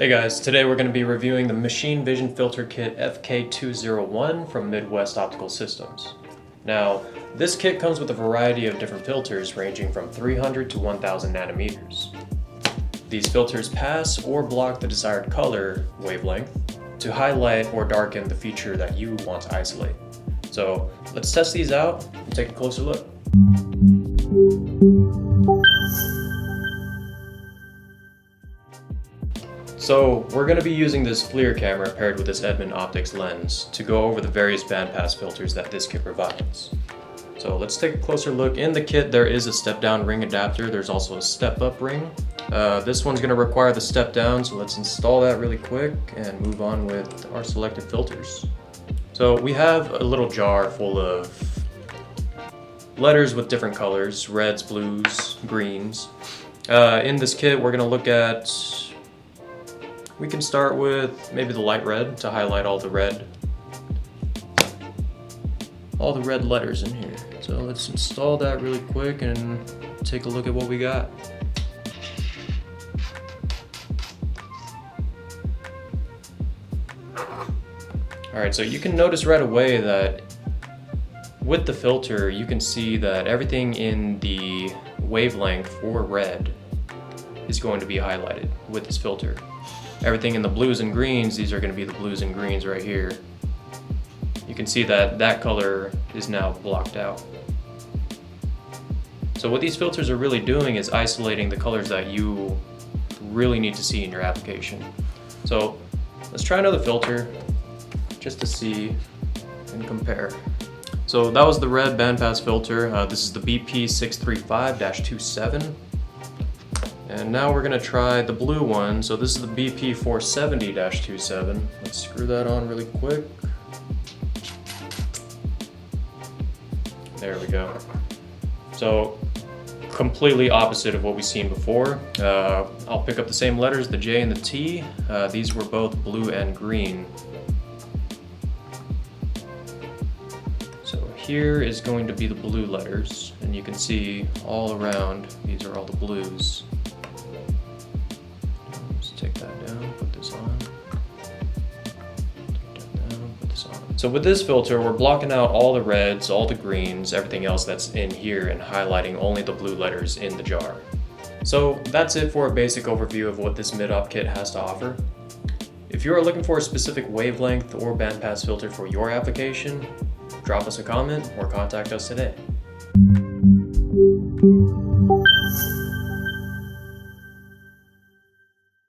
Hey guys, today we're going to be reviewing the Machine Vision Filter Kit FK201 from Midwest Optical Systems. Now, this kit comes with a variety of different filters ranging from 300 to 1000 nanometers. These filters pass or block the desired color wavelength to highlight or darken the feature that you want to isolate. So let's test these out and take a closer look. So we're going to be using this FLIR camera paired with this Edmund Optics lens to go over the various bandpass filters that this kit provides. So let's take a closer look. In the kit there is a step-down ring adapter. There's also a step-up ring. This one's going to require the step-down, so let's install that really quick and move on with our selected filters. So we have a little jar full of letters with different colors: reds, blues, greens. In this kit we're going to look at, we can start with maybe the light red to highlight all the red letters in here. So let's install that really quick and take a look at what we got. Alright, so you can notice right away that with the filter you can see that everything in the wavelength for red is going to be highlighted with this filter. Everything in the blues and greens, these are going to be the blues and greens right here. You can see that that color is now blocked out. So what these filters are really doing is isolating the colors that you really need to see in your application. So let's try another filter just to see and compare. So that was the red bandpass filter. This is the BP635-27. And now we're going to try the blue one. So this is the BP470-27. Let's screw that on really quick. There we go. So completely opposite of what we've seen before. I'll pick up the same letters, the J and the T. These were both blue and green. So here is going to be the blue letters, and you can see all around, these are all the blues. Take that down, put this on. Take that down, put this on. So with this filter, we're blocking out all the reds, all the greens, everything else that's in here, and highlighting only the blue letters in the jar. So that's it for a basic overview of what this mid-op kit has to offer. If you are looking for a specific wavelength or bandpass filter for your application, drop us a comment or contact us today.